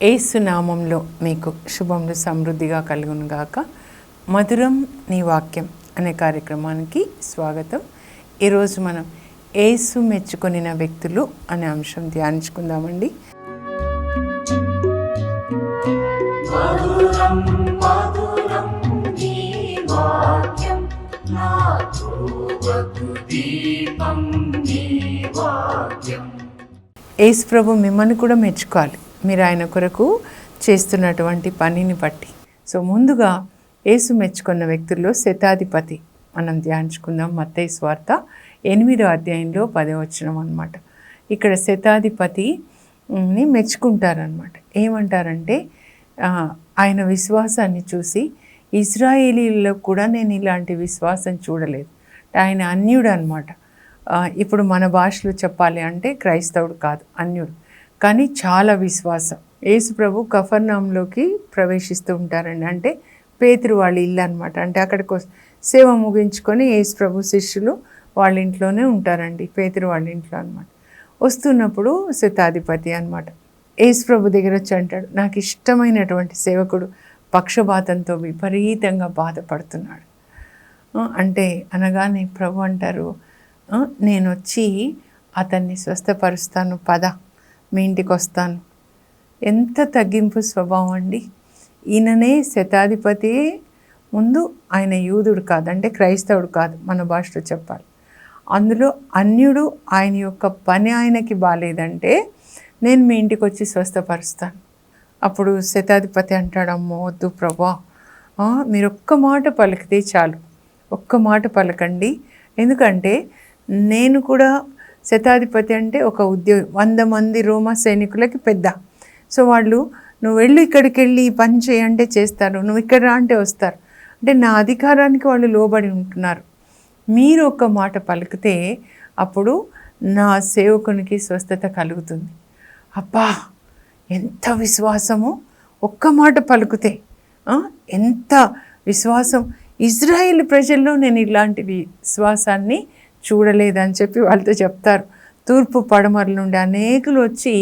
యేసు నామంలో మీకు శుభములు సమృద్ధిగా కలుగును గాక. మధురం నీ వాక్యం అనే కార్యక్రమానికి స్వాగతం. ఈరోజు మనం యేసు మెచ్చుకొనిన వ్యక్తులు అనే అంశం ధ్యానించుకుందామండి. యేసు ప్రభు మిమ్మల్ని కూడా మెచ్చుకోవాలి, మీరు ఆయన కొరకు చేస్తున్నటువంటి పనిని బట్టి. సో ముందుగా యేసు మెచ్చుకున్న వ్యక్తుల్లో శతాధిపతి మనం ధ్యానించుకుందాం. మత్తయి సువార్త 8వ అధ్యాయంలో 10వ వచనం అన్నమాట. ఇక్కడ శతాధిపతిని మెచ్చుకుంటారనమాట. ఏమంటారంటే ఆయన విశ్వాసాన్ని చూసి, ఇజ్రాయేలీల్లో కూడా నేను ఇలాంటి విశ్వాసం చూడలేదు. ఆయన అన్యుడు అనమాట. ఇప్పుడు మన భాషలో చెప్పాలి అంటే క్రైస్తవుడు కాదు, అన్యుడు, కానీ చాలా విశ్వాసం. యేసు ప్రభు కఫర్నహూములోకి ప్రవేశిస్తూ ఉంటారండి. అంటే పేతురు వాళ్ళ ఇల్లు అనమాట. అంటే అక్కడికి సేవ ముగించుకొని యేసు ప్రభు శిష్యులు వాళ్ళ ఇంట్లోనే ఉంటారండి, పేతురు వాళ్ళ ఇంట్లో అనమాట. వస్తున్నప్పుడు శతాధిపతి అనమాట యేసు ప్రభు దగ్గర వచ్చి అంటాడు, నాకు ఇష్టమైనటువంటి సేవకుడు పక్షపాతంతో విపరీతంగా బాధపడుతున్నాడు. అంటే అనగానే ప్రభు అంటారు, నేను వచ్చి అతన్ని స్వస్థపరుస్తాను, పద మీ ఇంటికి వస్తాను. ఎంత తగ్గింపు స్వభావం అండి. ఈయననే శతాధిపతి, ముందు ఆయన యూదుడు కాదు, అంటే క్రైస్తవుడు కాదు మన భాషలో చెప్పాలి. అందులో అన్యుడు, ఆయన యొక్క పని ఆయనకి బాగాలేదంటే నేను మీ ఇంటికి వచ్చి స్వస్థపరుస్తాను. అప్పుడు శతాధిపతి అంటాడు, అమ్మో వద్దు ప్రభా, మీరు ఒక్క మాట పలికితే చాలు, ఒక్క మాట పలకండి. ఎందుకంటే నేను కూడా శతాధిపతి అంటే ఒక ఉద్యోగి, 100 మంది రోమా సైనికులకి పెద్ద. సో వాళ్ళు నువ్వు వెళ్ళు ఇక్కడికి వెళ్ళి ఈ పని చేయంటే చేస్తారు, నువ్వు ఇక్కడ రా అంటే వస్తారు. అంటే నా అధికారానికి వాళ్ళు లోబడి ఉంటున్నారు. మీరు ఒక మాట పలికితే అప్పుడు నా సేవకునికి స్వస్థత కలుగుతుంది. అబ్బా ఎంత విశ్వాసము, ఒక్క మాట పలుకుతే ఎంత విశ్వాసం. ఇజ్రాయేల్ ప్రజల్లో నేను ఇలాంటి విశ్వాసాన్ని చూడలేదని చెప్పి వాళ్ళతో చెప్తారు. తూర్పు పడమరల నుండి అనేకులు వచ్చి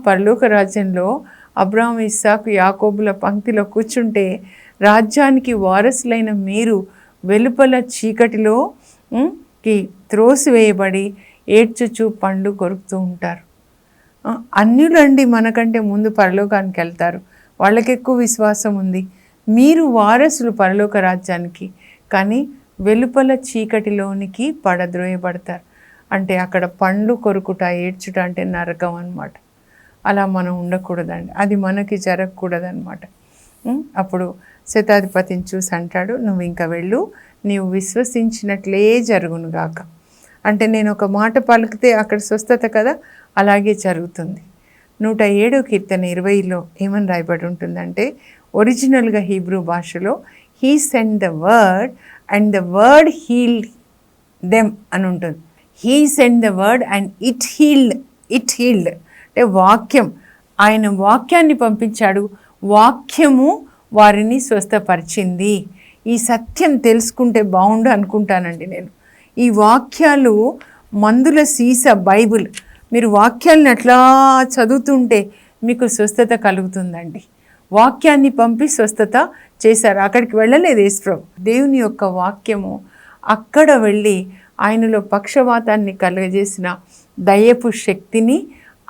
పరలోక రాజ్యంలో అబ్రాహాము, ఇస్సాకు, యాకోబుల పంక్తిలో కూర్చుంటే రాజ్యానికి వారసులైన మీరు వెలుపల చీకటిలో త్రోసివేయబడి ఏడ్చుచు పండు కొరుకుతూ ఉంటారు. అన్యులండి మనకంటే ముందు పరలోకానికి వెళ్తారు, వాళ్ళకి ఎక్కువ విశ్వాసం ఉంది. మీరు వారసులు పరలోక రాజ్యానికి, కానీ వెలుపల చీకటిలోనికి పడద్రోయబడతారు. అంటే అక్కడ పండ్లు కొరుకుట, ఏడ్చుట అంటే నరకం అన్నమాట. అలా మనం ఉండకూడదండి, అది మనకి జరగకూడదన్నమాట. అప్పుడు శతాధిపతిని చూసి అంటాడు, నువ్వు ఇంకా వెళ్ళు, నీవు విశ్వసించినట్లే జరుగునుగాక. అంటే నేను ఒక మాట పలికితే అక్కడ స్వస్థత కదా, అలాగే జరుగుతుంది. 107వ కీర్తన 20లో ఏమని రాయబడి ఉంటుందంటే, ఒరిజినల్గా హీబ్రూ భాషలో he send the word and the word healed them అని ఉంటుంది. He send the word and it healed అంటే వాక్యం, ఆయన వాక్యాన్ని పంపించాడు, వాక్యము వారిని స్వస్థపరిచింది. ఈ సత్యం తెలుసుకుంటే బాగుండు అనుకుంటానండి నేను. ఈ వాక్యాలు మందుల సీస బైబిల్, మీరు వాక్యాలను అట్లా చదువుతుంటే మీకు స్వస్థత కలుగుతుందండి. వాక్యాన్ని పంపి స్వస్థత చేశారు. అక్కడికి వెళ్ళలేదు యేసు ప్రభు. దేవుని యొక్క వాక్యము అక్కడ వెళ్ళి ఆయనలో పక్షవాతాన్ని కలుగజేసిన దయ్యపు శక్తిని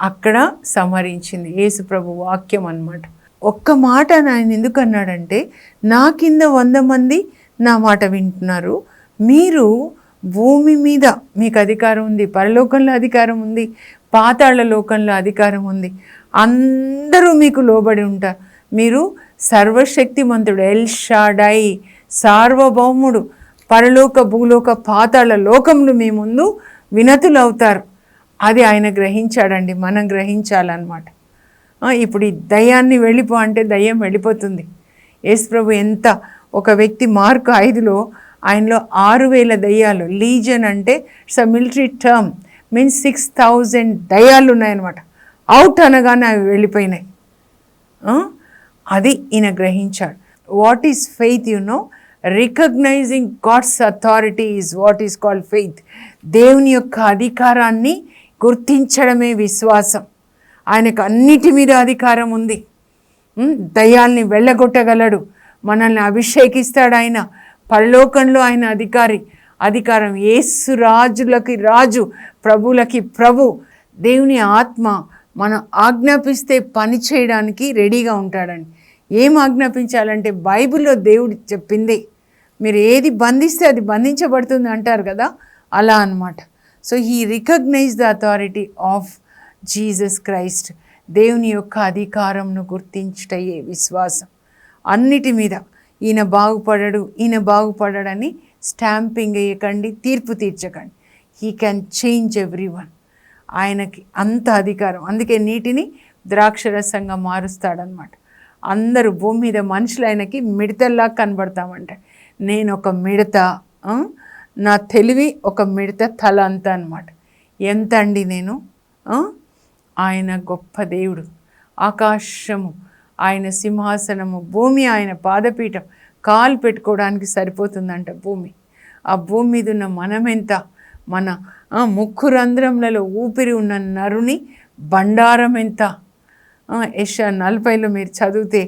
అక్కడ సంహరించింది యేసు ప్రభు వాక్యం అన్నమాట. ఒక్క మాట ఆయన ఎందుకు అన్నాడంటే, నా కింద 100 మంది నా మాట వింటున్నారు, మీరు భూమి మీద మీకు అధికారం ఉంది, పరలోకంలో అధికారం ఉంది, పాతాళ లోకంలో అధికారం ఉంది, అందరూ మీకు లోబడి ఉంటారు. మీరు సర్వశక్తిమంతుడు, ఎల్ షాడై, సార్వభౌముడు, పరలోక భూలోక పాతాళ లోకములు మీ ముందు వినతులు అవుతారు. అది ఆయన గ్రహించాడండి, మనం గ్రహించాలన్నమాట. ఇప్పుడు ఈ దయ్యాన్ని వెళ్ళిపో అంటే దయ్యం వెళ్ళిపోతుంది. యేసు ప్రభు ఎంత, ఒక వ్యక్తి మార్కు 5లో ఆయనలో 6000 దయ్యాలు, లీజన్ అంటే it's a military term, means 6000 దయ్యాలు ఉన్నాయన్నమాట. అవుట్ అనగానే అవి వెళ్ళిపోయినాయి. అది ఈయన గ్రహించాడు. What is faith? Recognising God's authority is what is called faith. దేవుని యొక్క అధికారాన్ని గుర్తించడమే విశ్వాసం. ఆయనకు అన్నిటి మీద అధికారం ఉంది. దయ్యాల్ని వెళ్ళగొట్టగలడు. మనల్ని అభిషేకిస్తాడు ఆయన. పరలోకంలో ఆయన అధికారం. యేసు రాజులకి రాజు, ప్రభులకి ప్రభు. దేవుని ఆత్మ మనం ఆజ్ఞాపిస్తే పని చేయడానికి రెడీగా ఉంటాడండి. ఏం ఆజ్ఞాపించాలంటే బైబిల్లో దేవుడు చెప్పింది. మీరు ఏది బంధిస్తే అది బంధించబడుతుంది అంటారు కదా, అలా అన్నమాట. So he recognise the authority of Jesus Christ. దేవుని యొక్క అధికారంను గుర్తించుటయే విశ్వాసం. అన్నిటి మీద ఈయన బాగుపడడని స్టాంపింగ్ వేయకండి, తీర్పు తీర్చకండి. He can change everyone. ఆయనకి అంత అధికారం. అందుకే నీటిని ద్రాక్షరసంగా మారుస్తాడనమాట. అందరూ భూమి మీద మనుషులు ఆయనకి మిడతల్లా కనబడతామంట. నేను ఒక మిడత, నా తెలివి ఒక మిడత తల అంతా అనమాట. ఎంత అండి నేను. ఆయన గొప్ప దేవుడు. ఆకాశము ఆయన సింహాసనము, భూమి ఆయన పాదపీఠం. కాలు పెట్టుకోవడానికి సరిపోతుందంట భూమి. ఆ భూమి మీద ఉన్న మనమెంత, మన ముక్కు రంధ్రములలో ఊపిరి ఉన్న నరుని బండారం ఎంత. యెషయా 40లో మీరు చదివితే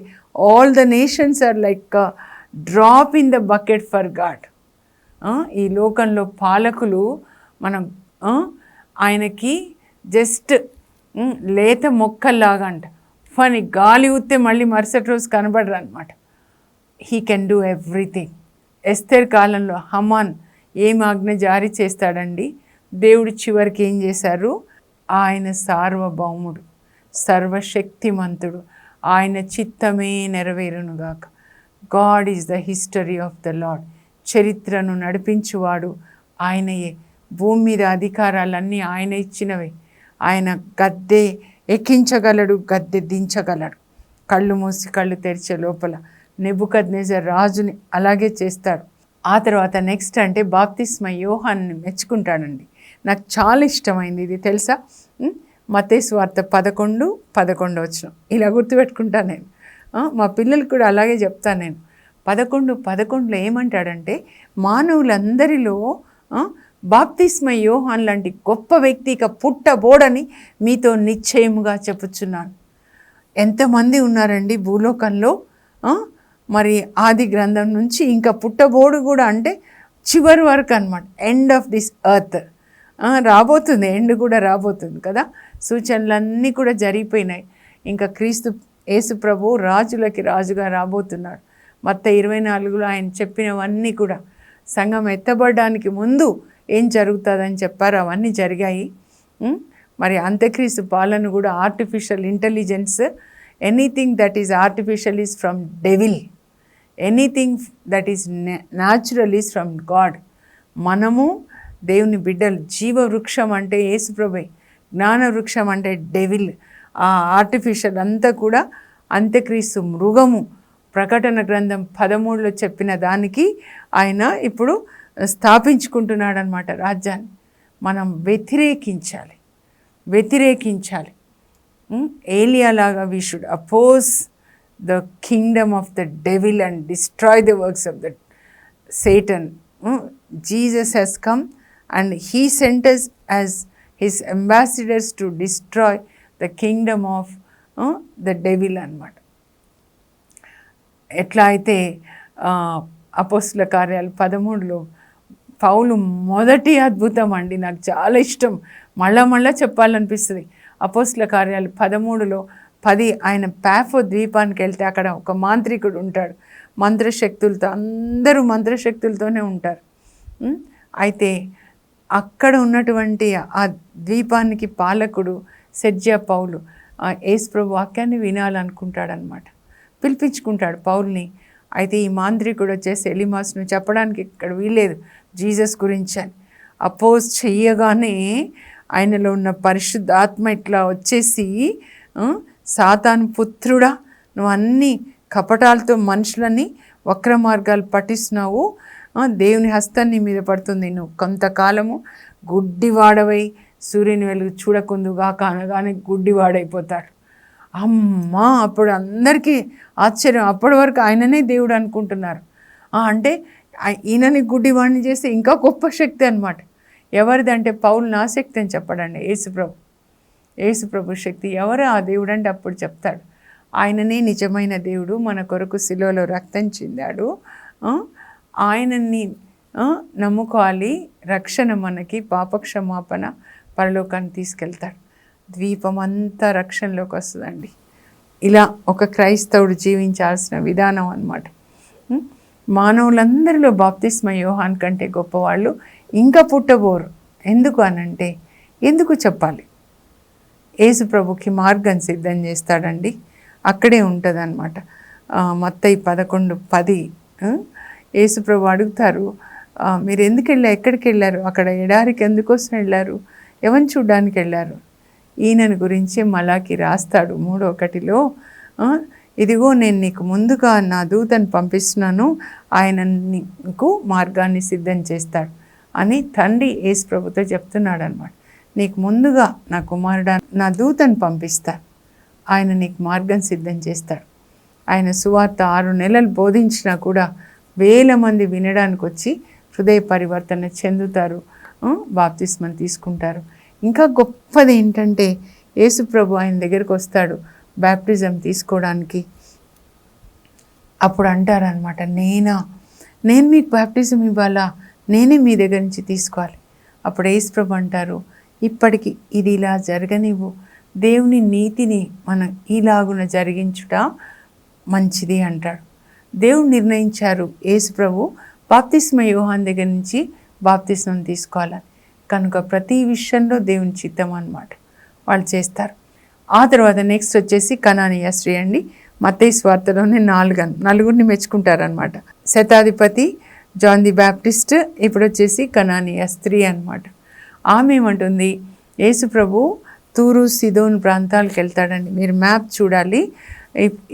all the nations are like drop in the bucket for God. ఈ లోకంలో పాలకులు మనం ఆయనకి జస్ట్ లేత మొక్కల్లాగా అంట. ఫని గాలి ఊస్తే మళ్ళీ మరుసటి రోజు కనబడరు అనమాట. He can do everything. Esther కాలంలో హమాన్ ఏం ఆజ్ఞ జారీ చేస్తాడండి? దేవుడు చివరికి ఏం చేశారు? ఆయన సార్వభౌముడు, సర్వశక్తిమంతుడు, ఆయన చిత్తమే నెరవేరునుగాక. God is the history of the Lord. చరిత్రను నడిపించువాడు ఆయనయే. భూమి మీద అధికారాలన్నీ ఆయన ఇచ్చినవే. ఆయన గద్దె ఎక్కించగలడు, గద్దె దించగలడు. కళ్ళు మూసి కళ్ళు తెరిచే లోపల నెబుకద్నెజర్ రాజుని అలాగే చేస్తాడు. ఆ తర్వాత నెక్స్ట్ అంటే బాప్తిస్మ యోహాన్ని మెచ్చుకుంటాడండి. నాకు చాలా ఇష్టమైంది ఇది, తెలుసా? మత్తయి సువార్త 11:11 ఇలా గుర్తుపెట్టుకుంటాను నేను. మా పిల్లలకు కూడా అలాగే చెప్తాను నేను. 11:11 ఏమంటాడంటే, మానవులందరిలో బాప్తిస్మ యోహాన్ లాంటి గొప్ప వ్యక్తి ఇక పుట్టబోడని మీతో నిశ్చయముగా చెప్పుచున్నాను. ఎంతమంది ఉన్నారండి భూలోకంలో? మరి ఆది గ్రంథం నుంచి ఇంకా పుట్టబోడు కూడా, అంటే చివరి వరకు అనమాట. ఎండ్ ఆఫ్ దిస్ ఎర్త్ రాబోతుంది, ఎండ్ కూడా రాబోతుంది కదా. సూచనలన్నీ కూడా జరిగిపోయినాయి. ఇంకా క్రీస్తు యేసు ప్రభు రాజులకి రాజుగా రాబోతున్నాడు. మత్తయి 24లో ఆయన చెప్పినవన్నీ కూడా సంఘం ఎత్తబడడానికి ముందు ఏం జరుగుతుందని చెప్పారు, అవన్నీ జరిగాయి. మరి అంత్యక్రీస్తు పాలన కూడా artificial intelligence, anything that is artificial is from devil, anything that is natural is from God. మనము దేవుని బిడ్డలు. జీవవృక్షం అంటే యేసుప్రభే, జ్ఞాన వృక్షం అంటే డెవిల్. ఆ ఆర్టిఫిషియల్ అంతా కూడా అంత్యక్రీస్తు మృగము. ప్రకటన గ్రంథం 13లో చెప్పిన దానికి ఆయన ఇప్పుడు స్థాపించుకుంటున్నాడు అనమాట రాజ్యాన్ని. మనం వ్యతిరేకించాలి. ఏలియాలాగా we should oppose the kingdom of the devil and destroy the works of the Satan. Jesus has come and he sent us as his ambassadors to destroy the kingdom of the devil అన్నమాట. ఎట్లా అయితే అపోస్తుల కార్యాలు 13లో పౌలు మొదటి అద్భుతం అండి, నాకు చాలా ఇష్టం, మళ్ళా చెప్పాలనిపిస్తుంది. అపోస్తుల కార్యాలు 13లో 10 ఆయన పాఫో ద్వీపానికి వెళ్తే అక్కడ ఒక మాంత్రికుడు ఉంటాడు. మంత్రశక్తులతో, అందరూ మంత్రశక్తులతోనే ఉంటారు. అయితే అక్కడ ఉన్నటువంటి ఆ ద్వీపానికి పాలకుడు సెర్జియా పౌలు యేసుప్రభు వాక్యాన్ని వినాలనుకుంటాడనమాట. పిలిపించుకుంటాడు పౌల్ని. అయితే ఈ మాంత్రికుడు వచ్చేసి ఎలిమాస్ను చెప్పడానికి ఇక్కడ వీలేదు జీసస్ గురించి అని. అపోజ్ చెయ్యగానే ఆయనలో ఉన్న పరిశుద్ధాత్మ ఇట్లా వచ్చేసి, సాతాను పుత్రుడా, నువ్వు అన్ని కపటాలతో మనుషులని వక్ర మార్గాలు పట్టిస్తున్నావు, దేవుని హస్తం నీ మీద పడుతుంది, నువ్వు కొంతకాలము గుడ్డివాడవై సూర్యుని వెలుగు చూడకుందుగా కానగానే గుడ్డివాడైపోతాడు. అమ్మా, అప్పుడు అందరికీ ఆశ్చర్యం. అప్పటి వరకు ఆయననే దేవుడు అనుకుంటున్నారు. అంటే ఈయనని గుడ్డివాడిని చేస్తే ఇంకా గొప్ప శక్తి అనమాట. ఎవరిది అంటే పౌలు నా శక్తి అని చెప్పడండి యేసుప్రభు. యేసు ప్రభు శక్తి. ఎవరు ఆ దేవుడు అంటే అప్పుడు చెప్తాడు, ఆయననే నిజమైన దేవుడు, మన కొరకు శిలువలో రక్తం చిందాడు, ఆయనని నమ్ముకోవాలి, రక్షణ మనకి, పాపక్షమాపణ, పరలోకాన్ని తీసుకెళ్తాడు. ద్వీపం అంతా రక్షణలోకి వస్తుందండి. ఇలా ఒక క్రైస్తవుడు జీవించాల్సిన విధానం అన్నమాట. మానవులందరిలో బాప్తిస్మ యోహాన్ కంటే గొప్పవాళ్ళు ఇంకా పుట్టబోరు. ఎందుకు అనంటే, ఎందుకు చెప్పాలి? యేసు ప్రభుకి మార్గం సిద్ధం చేస్తాడండి. అక్కడే ఉంటుంది అన్నమాట. మత్తయి 11:10 యేసు ప్రభు అడుగుతారు, మీరు ఎందుకు వెళ్ళారు, ఎక్కడికి వెళ్ళారు, అక్కడ ఎడారికి ఎందుకోసం వెళ్ళారు, ఎవరిని చూడ్డానికి వెళ్ళారు? ఈయనని గురించి మలాకి రాస్తాడు 3:1, ఇదిగో నేను నీకు ముందుగా నా దూతను పంపిస్తున్నాను, ఆయన నీకు మార్గాన్ని సిద్ధం చేస్తాడు అని తండ్రి యేసు ప్రభుతో చెప్తున్నాడు అనమాట. నీకు ముందుగా నా కుమారుడా నా దూతను పంపిస్తాడు, ఆయన నీకు మార్గం సిద్ధం చేస్తాడు. ఆయన సువార్త 6 నెలలు బోధించినా కూడా వేల మంది వినడానికి వచ్చి హృదయ పరివర్తన చెందుతారు, బాప్తిస్మం తీసుకుంటారు. ఇంకా గొప్పది ఏంటంటే, యేసు ప్రభు ఆయన దగ్గరికి వస్తాడు బ్యాప్టిజం తీసుకోవడానికి. అప్పుడు అంటారనమాట, నేను మీకు బ్యాప్టిజం ఇవ్వాలా, నేనే మీ దగ్గర నుంచి తీసుకోవాలి. అప్పుడు యేసు ప్రభు అంటారు, ఇప్పటికి ఇది ఇలా జరగనివ్వు, దేవుని నీతిని మనం ఈలాగున జరిగించుట మంచిది అంటాడు. దేవుడు నిర్ణయించారు యేసు ప్రభు బాప్తిస్మ యోహాన్ దగ్గర నుంచి బాప్తిస్మం తీసుకోవాలని. కనుక ప్రతి విషయంలో దేవుని చిత్తం అన్నమాట, వాళ్ళు చేస్తారు. ఆ తర్వాత నెక్స్ట్ వచ్చేసి కనానీయ స్త్రీ అండి. మత్తయి సువార్తలోనే 4 మెచ్చుకుంటారనమాట. శతాధిపతి, జాన్ ది బ్యాప్టిస్ట్, ఇప్పుడు వచ్చేసి కనానీయ స్త్రీ అనమాట. ఆమె ఏమంటుంది, యేసు ప్రభు తూరు సిదోన్ ప్రాంతాలకు వెళ్తాడండి. మీరు మ్యాప్ చూడాలి.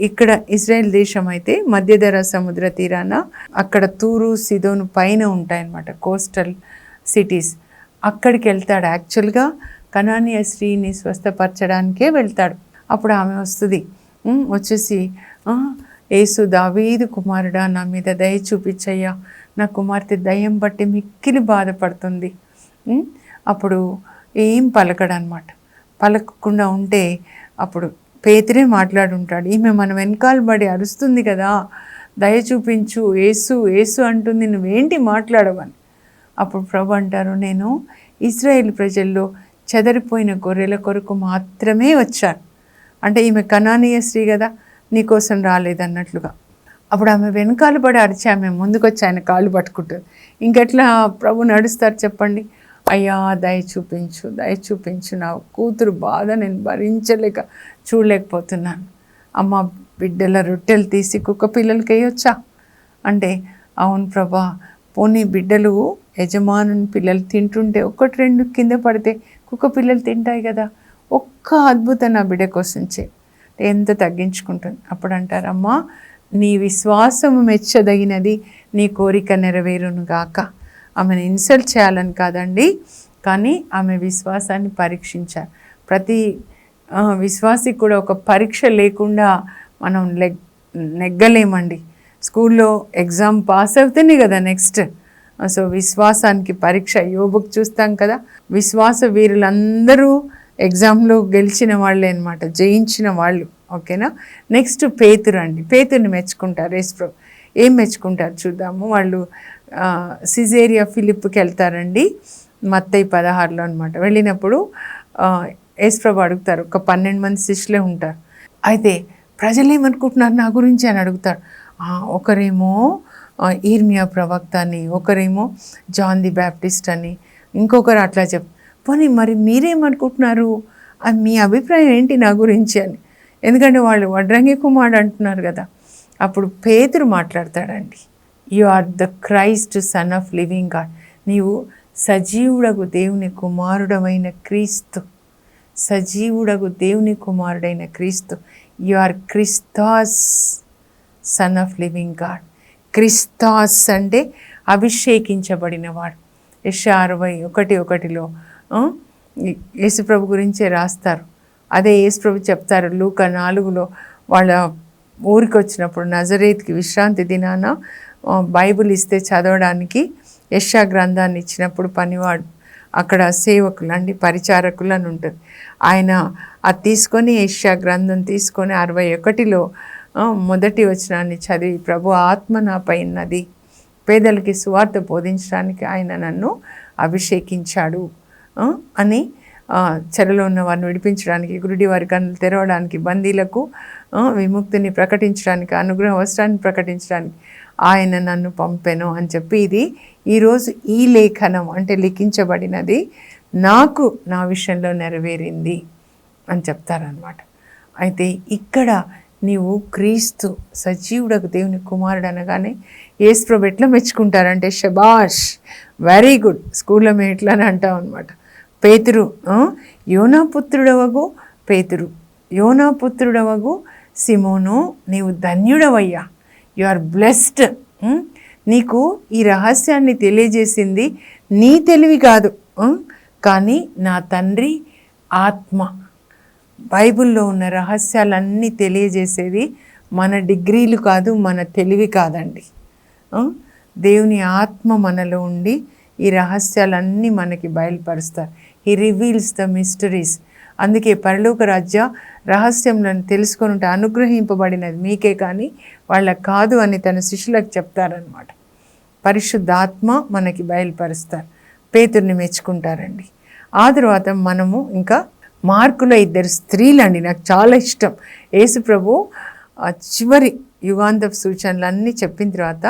ఇక్కడ ఇజ్రాయెల్ దేశం అయితే మధ్యధరా సముద్ర తీరాన అక్కడ తూరు సిదోను పైన ఉంటాయన్నమాట కోస్టల్ సిటీస్. అక్కడికి వెళ్తాడు. యాక్చువల్గా కనానీయ స్త్రీని స్వస్థపరచడానికే వెళ్తాడు. అప్పుడు ఆమె వస్తుంది, వచ్చేసి యేసు దావీదు కుమారుడా నా మీద దయ చూపించయ్యా, నా కుమార్తె దయ్యం బట్టి మిక్కిలి బాధపడుతుంది. అప్పుడు ఏం పలకడనమాట. పలకకుండా ఉంటే అప్పుడు పేతురే మాట్లాడుంటాడు, ఈమె మన వెనకాల పడి అరుస్తుంది కదా, దయ చూపించు, యేసు యేసు అంటుంది, నువ్వేంటి మాట్లాడవని. అప్పుడు ప్రభు అంటారు, నేను ఇశ్రాయేల్ ప్రజల్లో చెదరిపోయిన గొర్రెల కొరకు మాత్రమే వచ్చాను. అంటే ఈమె కనానీయ స్త్రీ కదా, నీకోసం రాలేదన్నట్లుగా. అప్పుడు ఆమె వెనకాల పడి అరిచి ఆమె ముందుకు వచ్చి ఆయన కాళ్ళు పట్టుకుంటుంది. ఇంకెట్లా ప్రభు నడుస్తారు చెప్పండి? అయ్యా దయ చూపించు, దయ చూపించు, నా కూతురు బాధ నేను భరించలేక చూడలేకపోతున్నాను. అమ్మ బిడ్డల రొట్టెలు తీసి కుక్క పిల్లలకి వేయొచ్చా అంటే, అవును ప్రభా, పోనీ బిడ్డలు యజమానుని పిల్లలు తింటుంటే 1-2 కింద పడితే కుక్క పిల్లలు తింటాయి కదా, ఒక్క అద్భుతం నా బిడ్డ కోసం చే, ఎంత తగ్గించుకుంటుంది. అప్పుడు అంటారమ్మా, నీ విశ్వాసము మెచ్చదగినది, నీ కోరిక నెరవేరును గాక. ఆమెను ఇన్సల్ట్ చేయాలని కాదండి, కానీ ఆమె విశ్వాసాన్ని పరీక్షించాలి. ప్రతి విశ్వాసికి కూడా ఒక పరీక్ష లేకుండా మనం నెగ్గలేమండి. స్కూల్లో ఎగ్జామ్ పాస్ అవుతేనే కదా నెక్స్ట్. సో విశ్వాసానికి పరీక్ష. యోబుకు చూస్తాం కదా, విశ్వాస వీరులందరూ ఎగ్జామ్లో గెలిచిన వాళ్ళే అనమాట, జయించిన వాళ్ళు. ఓకేనా. నెక్స్ట్ పేతురు అండి. పేతురుని మెచ్చుకుంటారు యేసు ప్రభు. ఏం మెచ్చుకుంటారు చూద్దాము. వాళ్ళు సిజేరియా ఫిలిప్కి వెళ్తారండి, మత్తయి 16లో అనమాట. వెళ్ళినప్పుడు యేసు ప్రభు అడుగుతారు, ఒక 12 మంది శిష్యులే ఉంటారు. అయితే ప్రజలు ఏమనుకుంటున్నారు నా గురించి అని అడుగుతారు. ఒకరేమో ఇర్మియా ప్రవక్త అని, ఒకరేమో జాన్ ది బ్యాప్టిస్ట్ అని, ఇంకొకరు అట్లా పోనీ మరి మీరేమనుకుంటున్నారు, మీ అభిప్రాయం ఏంటి నా గురించి అని. ఎందుకంటే వాళ్ళు వడ్రంగి కుమారుడు అంటున్నారు కదా. అప్పుడు పేతురు మాట్లాడతాడండి, you are the Christ son of living God. నీవు సజీవుడగు దేవుని కుమారుడమైన క్రీస్తు, సజీవుడగు దేవుని కుమారుడైన క్రీస్తు. You are Christos son of living God. Christos అంటే అభిషేకించబడినవాడు. యెషయా 61:1లో యేసుప్రభు గురించే రాస్తారు. అదే యేసుప్రభు చెప్తారు లూకా 4లో. వాళ్ళ ఊరికి వచ్చినప్పుడు నజరేత్కి విశ్రాంతి దినాన బైబిల్ ఇస్తే చదవడానికి యెషయా గ్రంథాన్ని ఇచ్చినప్పుడు పనివాడు అక్కడ సేవకులు అండి, పరిచారకులు అని ఉంటుంది. ఆయన అది తీసుకొని యెషయా గ్రంథం తీసుకొని 61లో మొదటి వచనాన్ని చదివి, ప్రభు ఆత్మ నాపై ఉన్నది, పేదలకి సువార్త బోధించడానికి ఆయన నన్ను అభిషేకించాడు అని, చెరలో ఉన్న వారిని విడిపించడానికి, గురుడి వారి కన్నులు తెరవడానికి, బందీలకు విముక్తిని ప్రకటించడానికి, అనుగ్రహ వస్త్రాన్ని ప్రకటించడానికి ఆయన నన్ను పంపెను అని చెప్పి, ఇది ఈరోజు ఈ లేఖనం అంటే లిఖించబడినది నాకు నా విషయంలో నెరవేరింది అని చెప్తారనమాట. అయితే ఇక్కడ నీవు క్రీస్తు సజీవుడకు దేవుని కుమారుడు అనగానే యేసుప్రభు ఎట్లా మెచ్చుకుంటారంటే, శబాష్, వెరీ గుడ్, స్కూల్లో మేము ఎట్లా అని అంటాం అనమాట. పేతురు, యోనాపుత్రుడవగు పేతురు, యోనాపుత్రుడవగు సిమోను, నీవు ధన్యుడవయ్యా, యు ఆర్ బ్లెస్డ్. నీకు ఈ రహస్యాన్ని తెలియజేసింది నీ తెలివి కాదు, కానీ నా తండ్రి ఆత్మ. బైబిల్లో ఉన్న రహస్యాలన్నీ తెలియజేసేది మన డిగ్రీలు కాదు, మన తెలివి కాదండి. దేవుని ఆత్మ మనలో ఉండి ఈ రహస్యాలన్నీ మనకి బయలుపరుస్తారు. He reveals the mysteries. అందుకే పరలోక రాజ్య రహస్యంలను తెలుసుకొని ఉంటే అనుగ్రహింపబడినది మీకే కానీ వాళ్ళకి కాదు అని తన శిష్యులకు చెప్తారనమాట. పరిశుద్ధాత్మ మనకి బయలుపరుస్తారు. పేతుర్ని మెచ్చుకుంటారండి. ఆ తర్వాత మనము ఇంకా మార్కులో 2 స్త్రీలండి, నాకు చాలా ఇష్టం. యేసు ప్రభు చివరి యుగాంతపు సూచనలు అన్నీ చెప్పిన తర్వాత,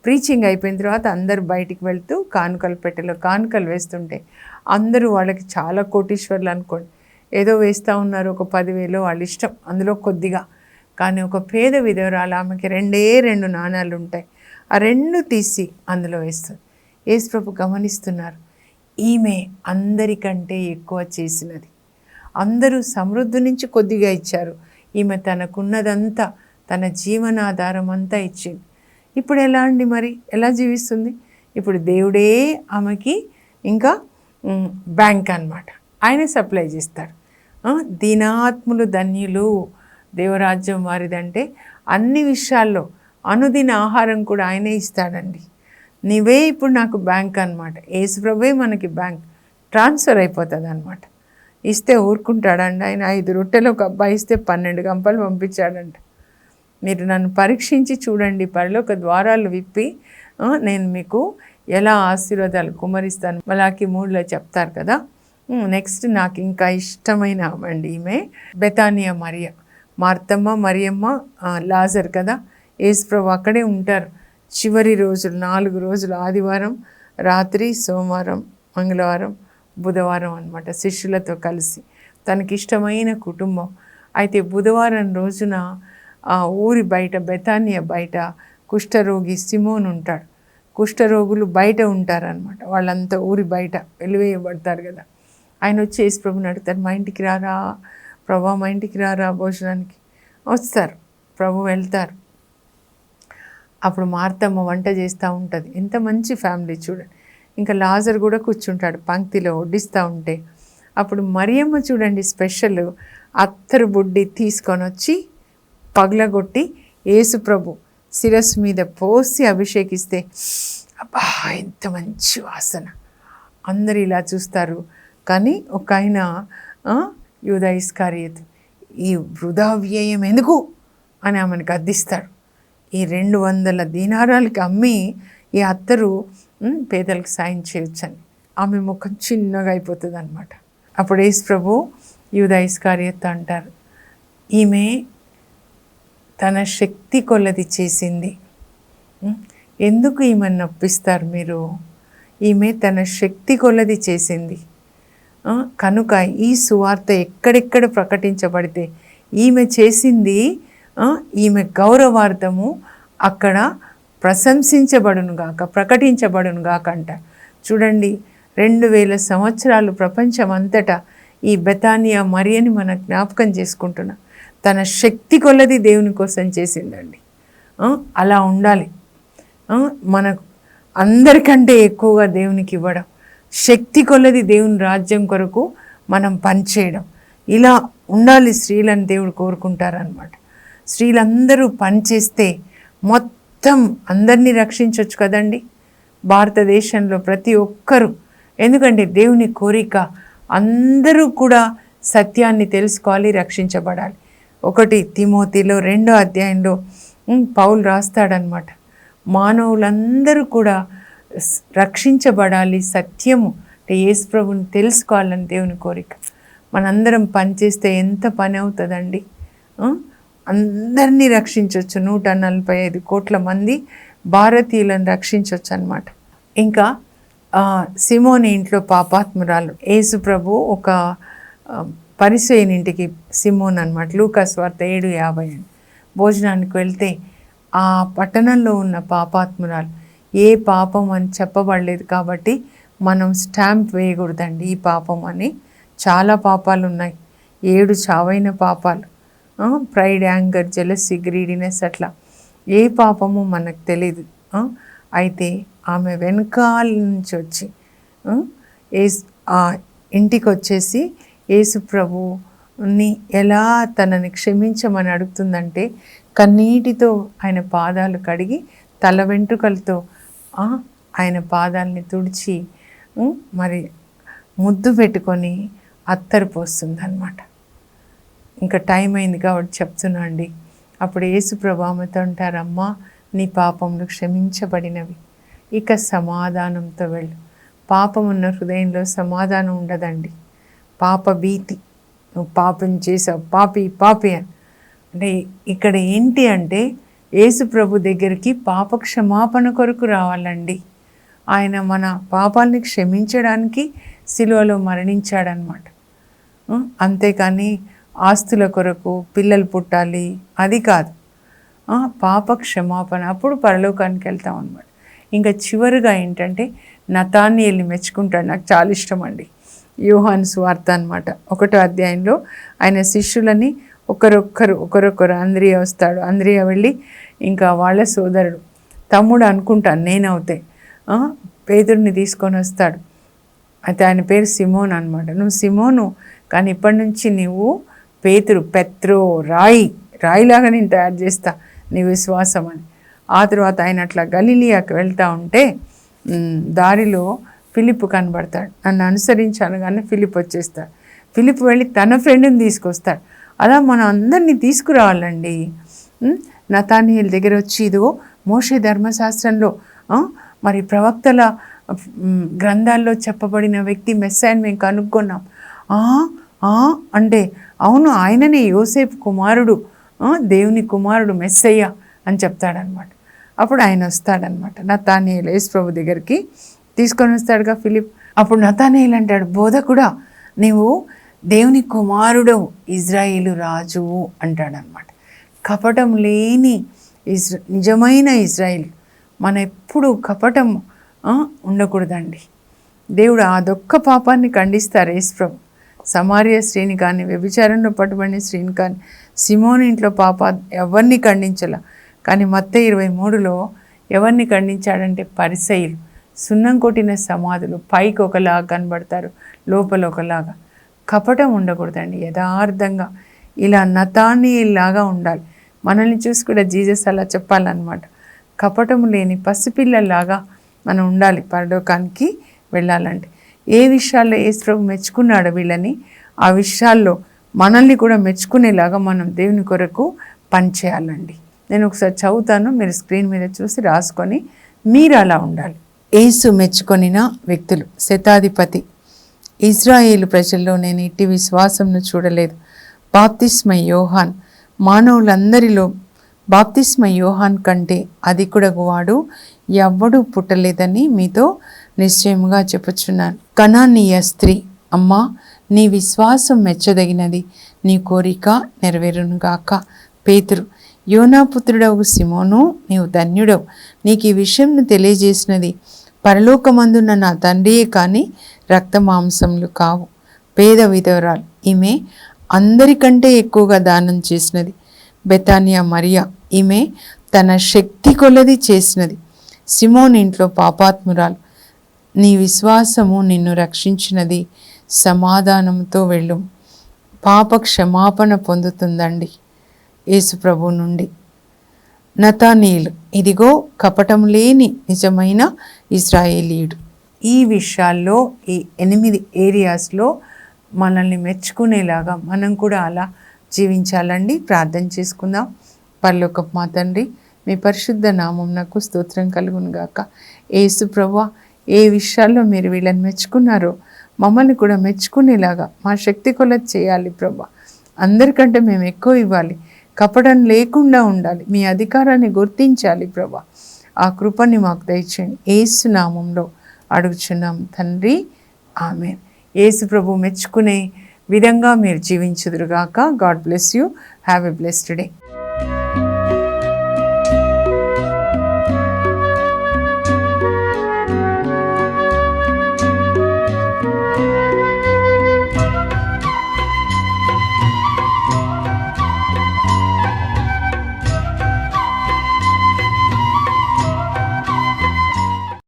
ప్రీచింగ్ అయిపోయిన తర్వాత అందరూ బయటికి వెళ్తూ కానుకల పెట్టెలో కానుకలు వేస్తుంటే, అందరూ వాళ్ళకి చాలా కోటీశ్వర్లు అనుకోండి, ఏదో వేస్తూ ఉన్నారు, ఒక 10,000 వాళ్ళ ఇష్టం, అందులో కొద్దిగా. కానీ ఒక పేద విధవరాలు, ఆమెకి 2 నాణాలు ఉంటాయి, ఆ 2 తీసి అందులో వేస్తుంది. యేసు ప్రభు గమనిస్తున్నారు, ఈమె అందరికంటే ఎక్కువ చేసినది. అందరూ సమృద్ధి నుంచి కొద్దిగా ఇచ్చారు, ఈమె తనకున్నదంతా, తన జీవనాధారం అంతా ఇచ్చింది. ఇప్పుడు ఎలా అండి, మరి ఎలా జీవిస్తుంది? ఇప్పుడు దేవుడే ఆమెకి ఇంకా బ్యాంక్ అన్నమాట, ఆయన సప్లై చేస్తాడు. దీనాత్ములు ధన్యులు, దేవరాజ్యం వారిదంటే అన్ని విషయాల్లో అనుదిన ఆహారం కూడా ఆయనే ఇస్తాడండి. నీవే ఇప్పుడు నాకు బ్యాంక్ అనమాట. యేసుప్రభువే మనకి బ్యాంక్, ట్రాన్స్ఫర్ అయిపోతుంది అనమాట. ఇస్తే ఊరుకుంటాడండి ఆయన. 5 రొట్టెలు ఒక అబ్బాయి ఇస్తే 12 గంపలు పంపించాడంట. మీరు నన్ను పరీక్షించి చూడండి, పరలోక ద్వారాలు విప్పి నేను మీకు ఎలా ఆశీర్వాదాలు కుమరిస్తాను, మలాకి 3లో చెప్తారు కదా. నెక్స్ట్ నాకు ఇంకా ఇష్టమైన అండి ఈమె బెతానియా మరియ. మార్తమ్మ, మరియమ్మ, లాజర్ కదా. యేసుప్రభు అక్కడే ఉంటారు చివరి రోజులు, 4 రోజులు, ఆదివారం రాత్రి, సోమవారం, మంగళవారం, బుధవారం అన్నమాట, శిష్యులతో కలిసి. తనకిష్టమైన కుటుంబం. అయితే బుధవారం రోజున ఊరి బయట, బెతానియా బయట కుష్ఠరోగి సిమోన్ ఉంటాడు. కుష్ఠరోగులు బయట ఉంటారనమాట, వాళ్ళంతా ఊరి బయట వెలివేయబడతారు కదా. ఆయన వచ్చి యేసు ప్రభుని అడుగుతారు, మా ఇంటికి రారా ప్రభా, మా ఇంటికి రారా భోజనానికి. వస్తారు, ప్రభు వెళ్తారు. అప్పుడు మార్తమ్మ వంట చేస్తూ ఉంటుంది. ఎంత మంచి ఫ్యామిలీ చూడండి. ఇంకా లాజర్ కూడా కూర్చుంటాడు పంక్తిలో వడ్డిస్తూ ఉంటే. అప్పుడు మరియమ్మ చూడండి, స్పెషల్ అత్తరు బుడ్డి తీసుకొని వచ్చి పగలగొట్టి యేసు ప్రభు శిరస్సు మీద పోసి అభిషేకిస్తే, అబ్బా ఎంత మంచి వాసన. అందరు ఇలా చూస్తారు. కానీ ఒక ఆయన, యూదా ఇస్కారియోతు, ఈ వృధా వ్యయం ఎందుకు అని ఆమెను గద్దిస్తాడు. ఈ 200 దీనారాలకి అమ్మి ఈ అత్తరు పేదలకు సాయం చేయొచ్చని ఆమె ముఖం చిన్నగా అయిపోతుంది అనమాట. అప్పుడు యేసు ప్రభు యూదా ఇస్కారియోతు అంటారు, ఈమె తన శక్తి కొలది చేసింది. ఎందుకు ఈమెను నొప్పిస్తారు మీరు? ఈమె తన శక్తి కొలది చేసింది. కనుక ఈ సువార్త ఎక్కడెక్కడ ప్రకటించబడితే ఈమె చేసింది, ఈమె గౌరవార్థము అక్కడ ప్రశంసించబడునుగాక, ప్రకటించబడునుగాక అంట. చూడండి, 2000 సంవత్సరాలు ప్రపంచం అంతటా ఈ బెతానియా మరియని మన జ్ఞాపకం చేసుకుంటున్నాం. తన శక్తి కొలది దేవుని కోసం చేసిందండి. అలా ఉండాలి. మనకు అందరికంటే ఎక్కువగా దేవునికి ఇవ్వడం, శక్తి కొలది దేవుని రాజ్యం కొరకు మనం పనిచేయడం, ఇలా ఉండాలి స్త్రీలను దేవుడు కోరుకుంటారనమాట. స్త్రీలందరూ పనిచేస్తే మొత్తం అందరినీ రక్షించవచ్చు కదండి. భారతదేశంలో ప్రతి ఒక్కరూ ఎందుకంటే దేవుని కోరిక అందరూ కూడా సత్యాన్ని తెలుసుకోవాలి, రక్షించబడాలి. 1 తిమోతిలో 2వ అధ్యాయంలో పౌలు రాస్తాడనమాట, మానవులందరూ కూడా రక్షించబడాలి, సత్యము అంటే యేసు ప్రభుని తెలుసుకోవాలని దేవుని కోరిక. మనందరం పనిచేస్తే ఎంత పని అవుతుందండి. అందరినీ రక్షించవచ్చు. 145 కోట్ల మంది భారతీయులను రక్షించవచ్చు అన్నమాట. ఇంకా సిమోని ఇంట్లో పాపాత్మురాలు. యేసు ప్రభు ఒక పరిసయ్యుని ఇంటికి, సిమోన్ అనమాట, లూకాసు వార్త 7:50 భోజనానికి వెళ్తే ఆ పట్టణంలో ఉన్న పాపాత్మురాలు, ఏ పాపం అని చెప్పబడలేదు కాబట్టి మనం స్టాంప్ వేయకూడదండి ఈ పాపం అని. చాలా పాపాలు ఉన్నాయి, 7 చావైన పాపాలు, ప్రైడ్, యాంగర్, జెలసీ, గ్రీడినెస్, అట్లా ఏ పాపము మనకు తెలీదు. అయితే ఆమె వెనకాల నుంచి వచ్చి ఇంటికి వచ్చేసి యేసు ప్రభుని ఎలా తనని క్షమించమని అడుగుతుందంటే, కన్నీటితో ఆయన పాదాలు కడిగి తల వెంట్రుకలతో ఆయన పాదాలని తుడిచి మరి ముద్దు పెట్టుకొని అత్తరు పోస్తుంది అన్నమాట. ఇంకా టైం అయింది కాబట్టి చెప్తున్నా అండి. అప్పుడు యేసు ప్రభు ఆమెతో అంటారు, అమ్మా నీ పాపములు క్షమించబడినవి, ఇక సమాధానంతో వెళ్ళు. పాపం ఉన్న హృదయంలో సమాధానం ఉండదండి. పాప భీతి, నువ్వు పాపం చేసావు, పాపి పాపి అని. అంటే ఇక్కడ ఏంటి అంటే యేసు ప్రభు దగ్గరికి పాప క్షమాపణ కొరకు రావాలండి. ఆయన మన పాపాలని క్షమించడానికి సిలువలో మరణించాడనమాట. అంతేకాని ఆస్తుల కొరకు, పిల్లలు పుట్టాలి అది కాదు. పాప క్షమాపణ, అప్పుడు పరలోకానికి వెళ్తాం అనమాట. ఇంకా చివరిగా ఏంటంటే నతానియేలుని మెచ్చుకుంటాడు. నాకు చాలా ఇష్టం అండి. యోహాను సువార్త అనమాట, 1వ అధ్యాయంలో ఆయన శిష్యులని ఒకరొకరు అంద్రియ వస్తాడు. అంద్రియ వెళ్ళి ఇంకా వాళ్ళ సోదరుడు, తమ్ముడు అనుకుంటాను నేనవుతే, పేతుడిని తీసుకొని వస్తాడు. అయితే ఆయన పేరు సిమోన్ అనమాట. నువ్వు సిమోను, కానీ ఇప్పటి నుంచి నువ్వు పేతురు, పెత్రో, రాయిలాగా నేను తయారు చేస్తా నీ విశ్వాసం అని. ఆ తర్వాత ఆయన అట్లా గలిలియాకి వెళ్తూ ఉంటే దారిలో ఫిలిప్ కనబడతాడు. నన్ను అనుసరించాను కానీ ఫిలిప్ వచ్చేస్తాడు. ఫిలిప్ వెళ్ళి తన ఫ్రెండ్ని తీసుకొస్తాడు. అలా మనం అందరినీ తీసుకురావాలండి. నతానియేలు దగ్గర వచ్చి, ఇదిగో మోషే ధర్మశాస్త్రంలో మరి ప్రవక్తల గ్రంథాల్లో చెప్పబడిన వ్యక్తి మెస్సాయని మేము కనుక్కున్నాం అంటే, అవును ఆయననే యోసేపు కుమారుడు, దేవుని కుమారుడు మెస్సయ్య అని చెప్తాడనమాట. అప్పుడు ఆయన వస్తాడనమాట నతానియేలు యేసు ప్రభు దగ్గరికి తీసుకొని వస్తాడుగా ఫిలిప్. అప్పుడు నతానియేలు అంటాడు, బోధకుడా నీవు దేవుని కుమారుడు, ఇజ్రాయేలు రాజువు అంటాడనమాట. కపటం లేని నిజమైన ఇజ్రాయేల్. మన ఎప్పుడు కపటం ఉండకూడదండి. దేవుడు అదొక్క పాపాన్ని ఖండిస్తారు యేసు ప్రభు. సమార్య స్త్రీని కానీ, వ్యభిచారంలో పట్టుబడిన స్త్రీని కానీ, సిమోని ఇంట్లో పాప ఎవరిని ఖండించాల. కానీ మత్తయి 23లో ఎవరిని ఖండించాడంటే పరిసయ్యులు. సున్నం కొట్టిన సమాధులు, పైకి ఒకలాగా కనబడతారు, లోపల ఒకలాగా. కపటం ఉండకూడదండి, యథార్థంగా ఇలా నతానియేలులాగా ఉండాలి. మనల్ని చూసి కూడా జీసస్ అలా చెప్పాలన్నమాట. కపటం లేని పసిపిల్లలాగా మనం ఉండాలి పరలోకానికి వెళ్ళాలంటే. ఏ విషయాల్లో యేసు ప్రభు మెచ్చుకున్నాడో వీళ్ళని, ఆ విషయాల్లో మనల్ని కూడా మెచ్చుకునేలాగా మనం దేవుని కొరకు పనిచేయాలండి. నేను ఒకసారి చదువుతాను, మీరు స్క్రీన్ మీద చూసి రాసుకొని మీరు అలా ఉండాలి. యేసు మెచ్చుకొనిన వ్యక్తులు. శతాధిపతి, ఇజ్రాయేలు ప్రజల్లో నేను ఇట్టి విశ్వాసంను చూడలేదు. బాప్తిస్మ యోహాన్, మానవులందరిలో బాప్తిస్మ యోహాన్ కంటే అధికుడగు వాడు ఎవ్వడూ పుట్టలేదని మీతో నిశ్చయముగా చెప్పుచున్నాను. కనానీయ స్త్రీ, అమ్మా నీ విశ్వాసం మెచ్చదగినది, నీ కోరిక నెరవేరునుగాక. పేతురు, యోనాపుత్రుడవు సిమోను, నీవు ధన్యుడవు, నీకు ఈ విషయంను తెలియజేసినది పరలోకమందున్న నా తండ్రియే కానీ రక్త మాంసములు కావు. పేద విధవరాలు, ఈమె అందరికంటే ఎక్కువగా దానం చేసినది. బెతానియా మరియా, ఈమె తన శక్తి కొలది చేసినది. సిమోన్ ఇంట్లో పాపాత్మురాలు, నీ విశ్వాసము నిన్ను రక్షించినది, సమాధానంతో వెళ్ళు. పాప క్షమాపణ పొందుతుందండి యేసు ప్రభు నుండి. నతానీయులు, ఇదిగో కపటం లేని నిజమైన ఇజ్రాయేలీయుడు. ఈ విషయాల్లో, ఈ 8 ఏరియాస్లో మనల్ని మెచ్చుకునేలాగా మనం కూడా అలా జీవించాలండి. ప్రార్థన చేసుకుందాం. పరలోకపు మా తండ్రి, మీ పరిశుద్ధ నామమునకు స్తోత్రం కలుగును గాక. యేసు ప్రభువా, ఏ విషయాల్లో మీరు వీళ్ళని మెచ్చుకున్నారో మమ్మల్ని కూడా మెచ్చుకునేలాగా మా శక్తి కొలది చేయాలి ప్రభా. అందరికంటే మేము ఎక్కువ ఇవ్వాలి, కపటం లేకుండా ఉండాలి, మీ అధికారాన్ని గుర్తించాలి ప్రభా. ఆ కృపని మాకు దయచేయండి. యేసు నామంలో అడుగుచున్నాం తండ్రి, ఆమేన్. యేసు ప్రభు మెచ్చుకునే విధంగా మీరు జీవించుదురుగాక. God bless you. Have a blessed day.